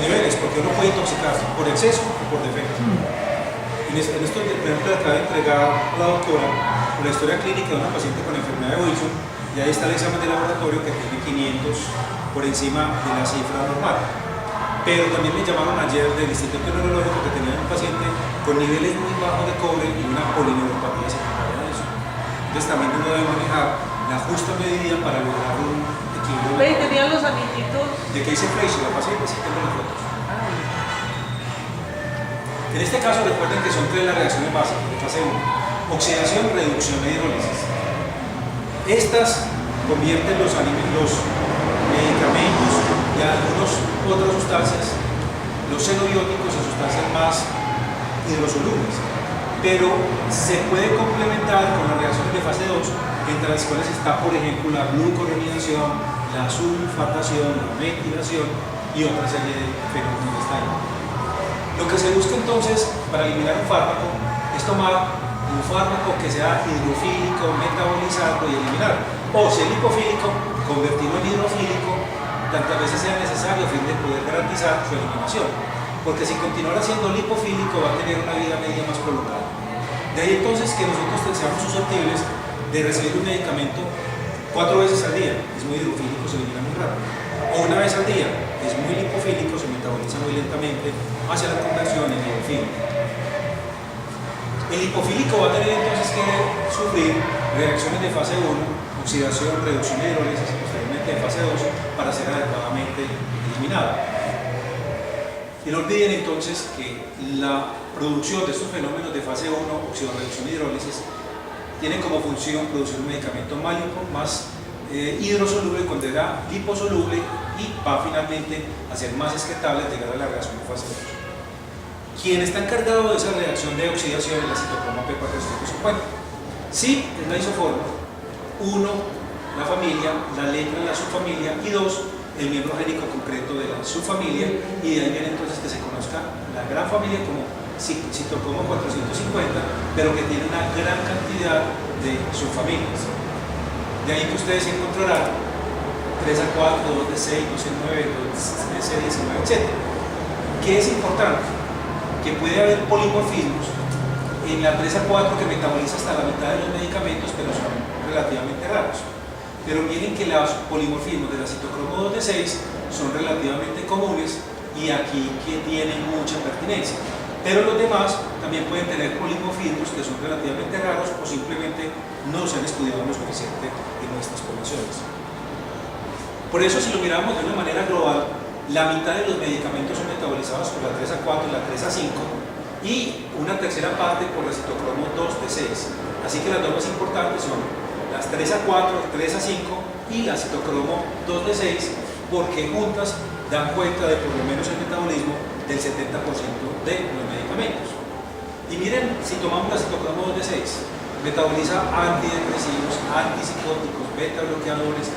niveles, porque uno puede intoxicarse por exceso o por defecto. En esto, por ejemplo, acaba de entregar a la doctora la historia clínica de una paciente con enfermedad de Wilson, y ahí está el examen de laboratorio que tiene 500 por encima de la cifra normal. Pero también me llamaron ayer del Instituto Neurológico que tenía un paciente con niveles muy bajos de cobre y una polineuropatía secundaria de eso. Entonces también uno debe manejar la justa medida para lograr un equilibrio. ¿Ve? ¿Tenían los anillitos? ¿De qué dice Fraser? La paciente sí tengo las fotos. En este caso recuerden que son tres las reacciones básicas de fase 1: oxidación, reducción e hidrólisis. Estas convierten los medicamentos y algunas otras sustancias, los xenobióticos, en sustancias más hidrosolubles, pero se puede complementar con las reacciones de fase 2, entre las cuales está, por ejemplo, la glucuronidación, la sulfatación, la metilación y otra serie de fenómenos de esta índole. Lo que se busca entonces para eliminar un fármaco es tomar un fármaco que sea hidrofílico, metabolizarlo y eliminar, o si es lipofílico, convertirlo en hidrofílico tantas veces sea necesario a fin de poder garantizar su eliminación, porque si continuara siendo lipofílico va a tener una vida media más prolongada. De ahí entonces que nosotros seamos susceptibles de recibir un medicamento 4 veces al día, es muy hidrofílico, se elimina muy rápido, o una vez al día, es muy lipofílico, se metaboliza muy lentamente hacia la conversión en hidrofílico. El lipofílico va a tener entonces que sufrir reacciones de fase 1, oxidación, reducción y hidrólisis, posteriormente de fase 2, para ser adecuadamente eliminado. Y no olviden entonces que la producción de estos fenómenos de fase 1, oxidación, reducción y hidrólisis, tiene como función producir un medicamento más hidrosoluble cuando era liposoluble y va finalmente a ser más excretable al llegar a la reacción de fase 2. Quien está encargado de esa reacción de oxidación es la citocromo P450. Sí, es la isoforma. 1, la familia, la letra de la subfamilia, y 2, el miembro génico concreto de la subfamilia, y de ahí viene entonces que se conozca la gran familia como citocromo 450, pero que tiene una gran cantidad de subfamilias. De ahí que ustedes encontrarán 3A4, 2D6, 2C9, 2C19, etc. ¿Qué es importante? Que puede haber polimorfismos en la 3A4 que metaboliza hasta la mitad de los medicamentos, pero son relativamente raros. Pero miren que los polimorfismos de la citocromo 2D6 son relativamente comunes y aquí que tienen mucha pertinencia. Pero los demás también pueden tener polimorfismos que son relativamente raros o simplemente no se han estudiado lo suficiente en nuestras poblaciones. Por eso, si lo miramos de una manera global, la mitad de los medicamentos son metabolizados por la 3A4 y la 3A5 y una tercera parte por la citocromo 2D6. Así que las dos más importantes son las 3A4, 3A5 y la citocromo 2D6, porque juntas dan cuenta de por lo menos el metabolismo del 70% de los medicamentos. Y miren, si tomamos la citocromo 2D6, metaboliza antidepresivos, antipsicóticos, beta bloqueadores,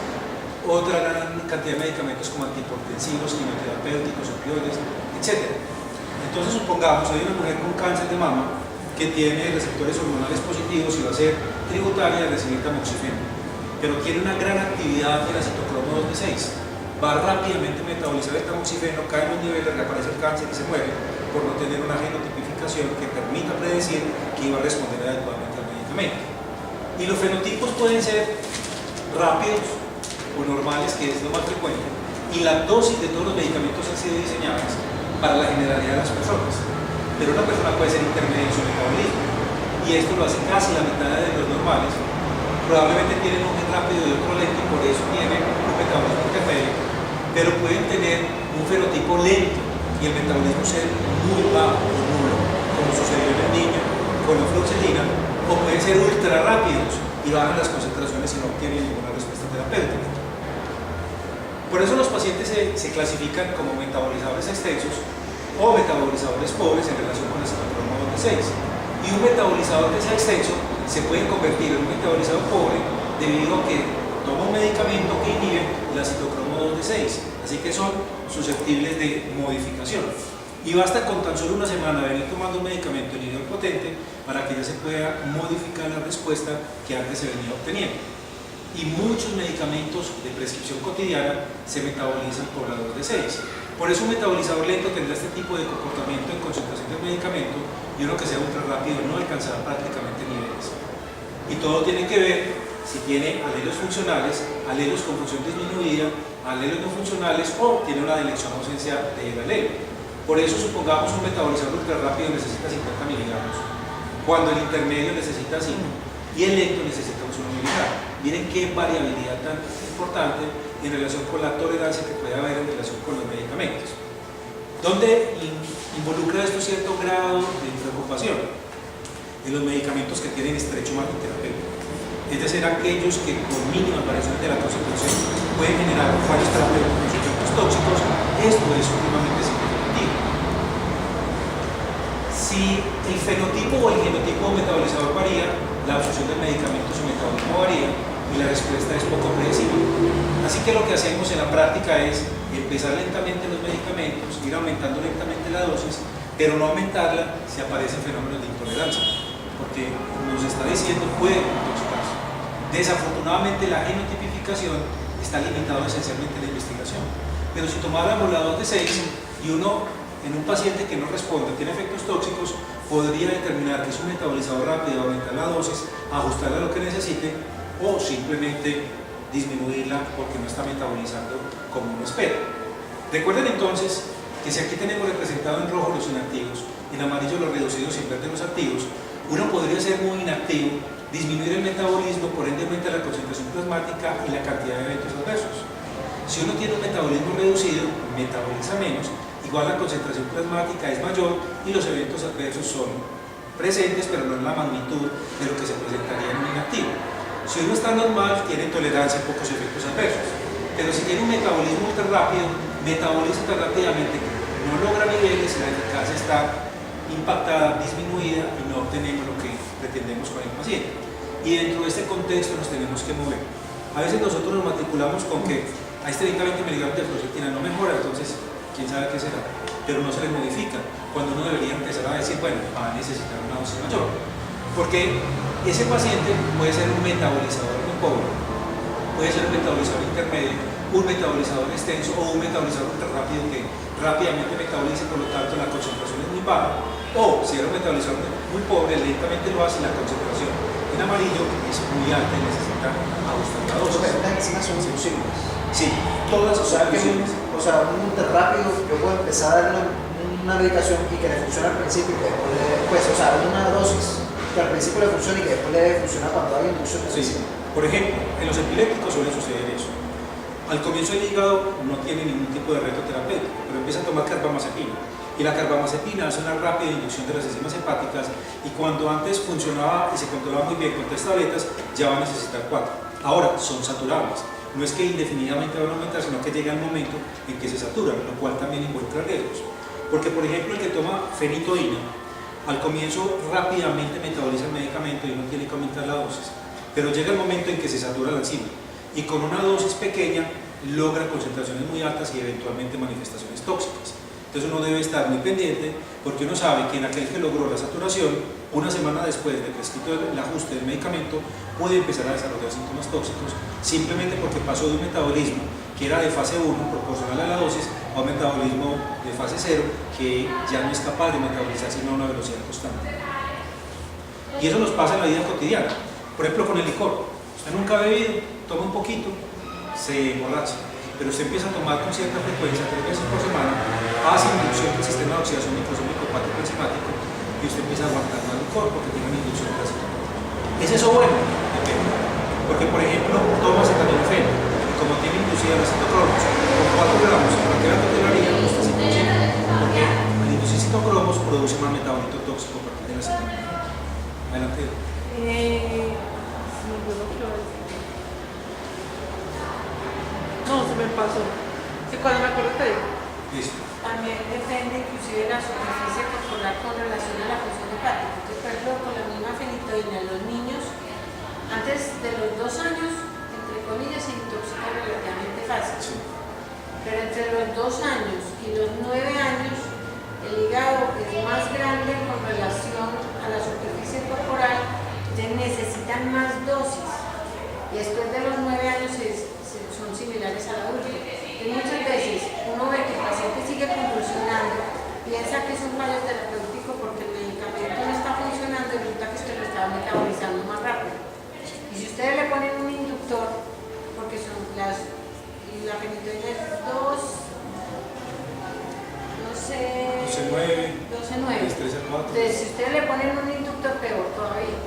otra gran cantidad de medicamentos como antihipertensivos, quimioterapéuticos, opioides, etc. Entonces supongamos hay una mujer con cáncer de mama que tiene receptores hormonales positivos y va a ser tributaria de recibir tamoxifeno, pero tiene una gran actividad de la citocromo 2D6, va rápidamente a metabolizar el tamoxifeno, cae en los niveles, reaparece el cáncer y se muere por no tener una genotipificación que permita predecir que iba a responder adecuadamente al medicamento. Y los fenotipos pueden ser rápidos o normales, que es lo más frecuente, y la dosis de todos los medicamentos han sido diseñadas para la generalidad de las personas, pero una persona puede ser intermedia en su metabolismo, y esto lo hace casi la mitad de los normales. Probablemente tienen un gen rápido y otro lento, y por eso tienen un metabolismo intermedio, pero pueden tener un fenotipo lento y el metabolismo ser muy bajo o nulo, como sucedió en el niño con la fluoxetina, o pueden ser ultra rápidos y bajan las concentraciones y no obtienen ninguna respuesta terapéutica. Por eso los pacientes se clasifican como metabolizadores extensos o metabolizadores pobres en relación con la citocromo 2D6. Y un metabolizador que sea extenso se puede convertir en un metabolizador pobre debido a que toma un medicamento que inhibe la citocromo 2D6, así que son susceptibles de modificación. Y basta con tan solo una semana venir tomando un medicamento inhibidor potente para que ya se pueda modificar la respuesta que antes se venía obteniendo. Y muchos medicamentos de prescripción cotidiana se metabolizan por la 2D6. Por eso un metabolizador lento tendrá este tipo de comportamiento en concentración del medicamento, y uno que sea ultra rápido no alcanzará prácticamente niveles. Y todo tiene que ver si tiene alelos funcionales, alelos con función disminuida, alelos no funcionales, o tiene una elección ausencia del alelo. Por eso, supongamos un metabolizador ultra rápido necesita 50 miligramos, cuando el intermedio necesita 5 y el lento necesita un solo miligramo. Miren qué variabilidad tan importante en relación con la tolerancia que puede haber en relación con los medicamentos. ¿Dónde involucra esto cierto grado de preocupación? En los medicamentos que tienen estrecho margen terapéutico, es decir, aquellos que con mínimas variaciones de la concentración pueden generar fallos terapéuticos y efectos tóxicos. Esto es sumamente significativo. Si el fenotipo o el genotipo metabolizador varía, la absorción del medicamento, su metabolismo varía y la respuesta es poco predecible. Así que lo que hacemos en la práctica es empezar lentamente los medicamentos, ir aumentando lentamente la dosis, pero no aumentarla si aparecen fenómenos de intolerancia, porque nos está diciendo puede intoxicarse. Desafortunadamente la genotipificación está limitada esencialmente a la investigación, pero si tomáramos la 2 de 6 y uno en un paciente que no responde, tiene efectos tóxicos, podría determinar que es un metabolizador rápido, aumentar la dosis, ajustarla a lo que necesite o simplemente disminuirla porque no está metabolizando como uno espera. Recuerden entonces que si aquí tenemos representado en rojo los inactivos, en amarillo los reducidos y en verde los activos, uno podría ser muy inactivo, disminuir el metabolismo, por ende aumenta la concentración plasmática y la cantidad de eventos adversos. Si uno tiene un metabolismo reducido, metaboliza menos, igual la concentración plasmática es mayor y los eventos adversos son presentes, pero no en la magnitud de lo que se presentaría en un inactivo. Si uno está normal, tiene tolerancia a pocos efectos adversos, pero si tiene un metabolismo ultra rápido, metaboliza tan rápidamente que no logra niveles y la eficacia está impactada, disminuida y no obtenemos lo que pretendemos con el paciente. Y dentro de este contexto nos tenemos que mover. A veces nosotros nos matriculamos con que a este 20 miligramos de fluoxetina no mejora, entonces quién sabe qué será, pero no se le modifica, cuando uno debería empezar a decir, bueno, va a necesitar una dosis mayor, porque ese paciente puede ser un metabolizador muy pobre, puede ser un metabolizador intermedio, un metabolizador extenso o un metabolizador ultra rápido que rápidamente metabolice, por lo tanto la concentración es muy baja, o si era un metabolizador muy pobre, lentamente lo hace, la concentración en amarillo es muy alta y necesita ajustar la dosis. Las enzimas son infusibles. Sí, todas son infusibles. O sea, un ultra rápido, yo puedo empezar a darle una medicación y que le funcione al principio y que después pues, o sea, una dosis que al principio le funcione y que después le funciona cuando hay inducción de sí. Por ejemplo, en los epilépticos suele suceder eso. Al comienzo el hígado no tiene ningún tipo de reto terapéutico, pero empieza a tomar carbamazepina. Y la carbamazepina hace una rápida inducción de las enzimas hepáticas y cuando antes funcionaba y se controlaba muy bien con 3 tabletas, ya va a necesitar 4. Ahora, son saturables. No es que indefinidamente van a aumentar, sino que llega el momento en que se saturan, lo cual también involucra riesgos. Porque, por ejemplo, el que toma fenitoína, al comienzo rápidamente metaboliza el medicamento y uno tiene que aumentar la dosis. Pero llega el momento en que se satura la enzima y con una dosis pequeña logra concentraciones muy altas y eventualmente manifestaciones tóxicas. Entonces uno debe estar muy pendiente porque uno sabe que en aquel que logró la saturación, una semana después de prescrito el ajuste del medicamento, puede empezar a desarrollar síntomas tóxicos simplemente porque pasó de un metabolismo que era de fase 1 proporcional a la dosis a un metabolismo de fase 0 que ya no es capaz de metabolizar sino a una velocidad constante. Y eso nos pasa en la vida cotidiana. Por ejemplo, con el licor. Usted nunca ha bebido, toma un poquito, se emborracha. Pero usted empieza a tomar con cierta frecuencia, 3 veces por semana, hace inducción del sistema de oxidación microsómico hepático enzimático y usted empieza a aguantar más licor porque tiene una inducción de la cetotonina. ¿Es eso bueno? Depende. Porque, por ejemplo, toma acetaminofén y como tiene inducida la citocromos, con 4 gramos, ¿para qué la toleraría? Pues está 100%. Porque al inducir citocromos produce más metabolito tóxico a partir de la acetaminofén. Adelante. No, se me pasó. Sí, cuando me acuerdo te digo. Listo. También depende inclusive de la superficie corporal con relación a la función hepática. Entonces, por ejemplo, con la misma fenitoína, los niños antes de los 2 años, entre comillas, se intoxican relativamente fácil. Sí. Pero entre los 2 años y los 9 años, el hígado es más grande con relación a la superficie corporal, entonces necesitan más dosis. Y después de los 9 años son similares al adulto. Y muchas veces uno ve que el paciente es sigue convulsionando, piensa que es un fallo terapéutico porque el medicamento no está funcionando y resulta que usted lo está metabolizando más rápido. Y si ustedes le ponen un inductor, porque son la fenitoína es 12,9. Entonces, si ustedes le ponen un inductor, peor todavía.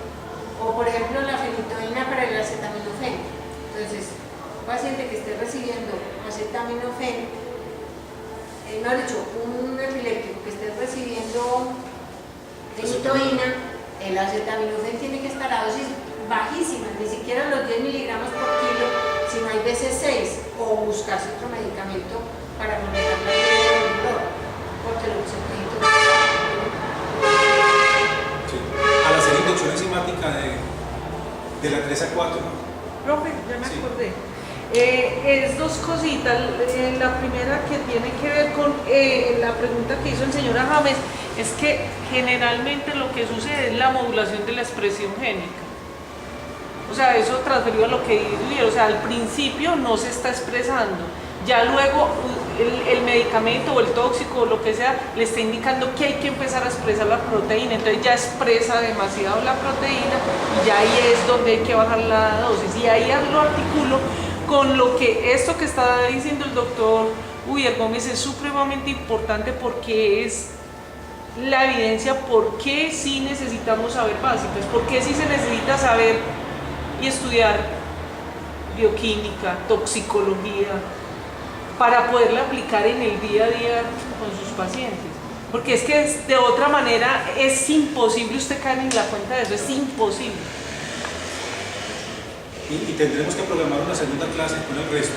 O por ejemplo, la fenitoína para el acetaminofén. Entonces, un paciente que esté recibiendo acetaminofén, no he dicho, un epiléptico que esté recibiendo fenitoína, el acetaminofén tiene que estar a dosis bajísimas, ni siquiera los 10 miligramos por kilo, sino hay veces 6, o buscarse otro medicamento para manejar la fiebre del dolor, porque lo que se puede intoxicar. Sí. Al hacer inducción enzimática de la 3 a 4, Profe, ya me Sí. acordé. Es dos cositas. La primera que tiene que ver con la pregunta que hizo el señor James, es que generalmente lo que sucede es la modulación de la expresión génica. O sea, eso transferido a lo que dijo, o sea, al principio no se está expresando, ya luego el medicamento o el tóxico o lo que sea le está indicando que hay que empezar a expresar la proteína, entonces ya expresa demasiado la proteína y ya ahí es donde hay que bajar la dosis, y ahí lo articulo con lo que esto que está diciendo el doctor Ubier Gómez es supremamente importante, porque es la evidencia por qué sí necesitamos saber básicas, por qué sí se necesita saber y estudiar bioquímica, toxicología, para poderla aplicar en el día a día con sus pacientes. Porque es que de otra manera es imposible usted caer en la cuenta de eso, es imposible. y tendremos que programar una segunda clase con el resto,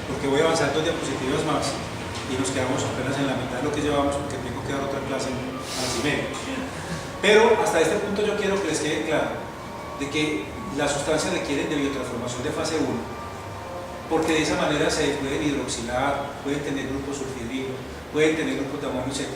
porque voy a avanzar 2 diapositivas más y nos quedamos apenas en la mitad de lo que llevamos, porque tengo que dar otra clase a las 1:30. Pero hasta este punto yo quiero que les quede claro de que las sustancias requieren de biotransformación de fase 1, porque de esa manera se pueden hidroxilar, pueden tener grupos sulfidrilos, pueden tener grupos de amonio, etc.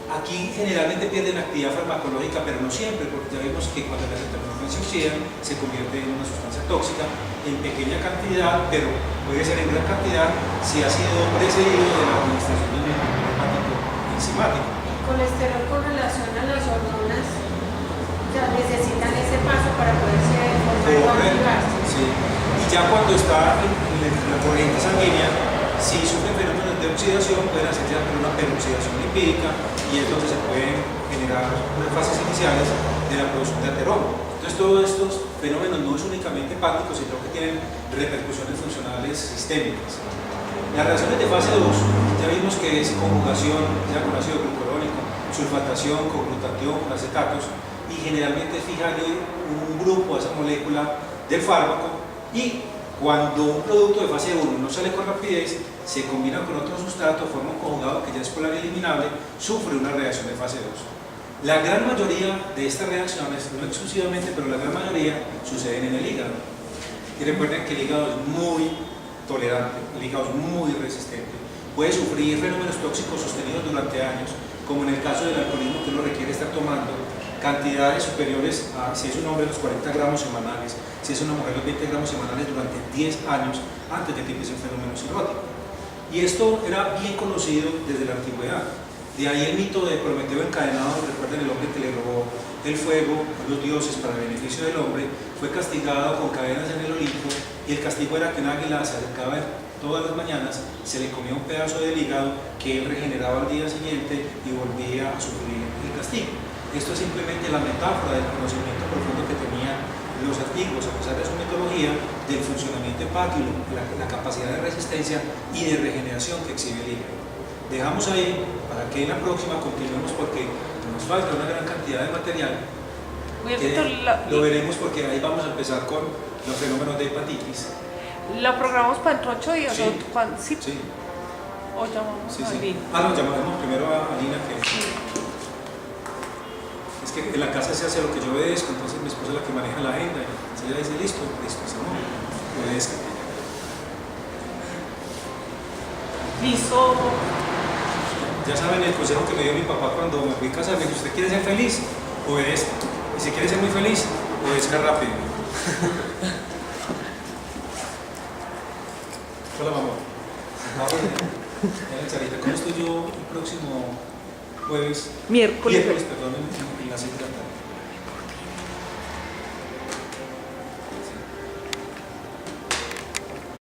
Aquí generalmente pierden actividad farmacológica, pero no siempre, porque ya vimos que cuando la acetaminofén se oxida, se convierte en una sustancia tóxica en pequeña cantidad, pero puede ser en gran cantidad si ha sido precedido de la administración de un inhibidor hepático enzimático. Colesterol con relación a las hormonas, o sea, necesitan ese paso para poderse formar o activarse. Sí. Y ya cuando está en la corriente sanguínea, si sufren fenómenos de oxidación, pueden hacer ya una peroxidación lipídica, y es donde se pueden generar unas fases iniciales de la producción de ateroma. Entonces, todos estos fenómenos no es únicamente hepáticos, sino que tienen repercusiones funcionales sistémicas. Las reacciones de fase 2, ya vimos que es conjugación ya con ácido glucurónico, sulfatación con glutatión, con acetatos, y generalmente es fijarle un grupo a esa molécula del fármaco, y cuando un producto de fase 1 no sale con rapidez, se combina con otro sustrato, forma un conjugado que ya es polar eliminable, sufre una reacción de fase 2. La gran mayoría de estas reacciones, no exclusivamente, pero la gran mayoría, suceden en el hígado. Y recuerden que el hígado es muy tolerante, el hígado es muy resistente. Puede sufrir fenómenos tóxicos sostenidos durante años, como en el caso del alcoholismo, que uno requiere estar tomando cantidades superiores a, si es un hombre, los 40 gramos semanales, si es una mujer, los 20 gramos semanales durante 10 años antes de que empiece un fenómeno cirrótico. Y esto era bien conocido desde la antigüedad. De ahí el mito de Prometeo encadenado. Recuerden el hombre que le robó el fuego a los dioses para el beneficio del hombre, fue castigado con cadenas en el Olimpo, y el castigo era que un águila se acercaba todas las mañanas, se le comía un pedazo del hígado que él regeneraba al día siguiente y volvía a sufrir el castigo. Esto es simplemente la metáfora del conocimiento profundo que tenían los antiguos, a pesar de su mitología, del funcionamiento hepático, la capacidad de resistencia y de regeneración que exhibe el hígado. Dejamos ahí para que en la próxima continuemos, porque nos falta una gran cantidad de material. Lo veremos, porque ahí vamos a empezar con los fenómenos de hepatitis. ¿La programamos para dentro de 8 días? Sí. ¿Sí? Sí. ¿O llamamos a Lina? No, llamaremos primero a Lina, que es que en la casa se hace lo que yo obedezco, entonces mi esposa es la que maneja la agenda, y ella dice listo, si no, obedezca. Listo. Ya saben el consejo que me dio mi papá cuando me fui a casar: me dijo, ¿usted quiere ser feliz? Obedezca. Y si quiere ser muy feliz, obedezca rápido. Hola, mamá. Charita, ¿cómo estoy yo el próximo jueves? Miércoles. Perdón.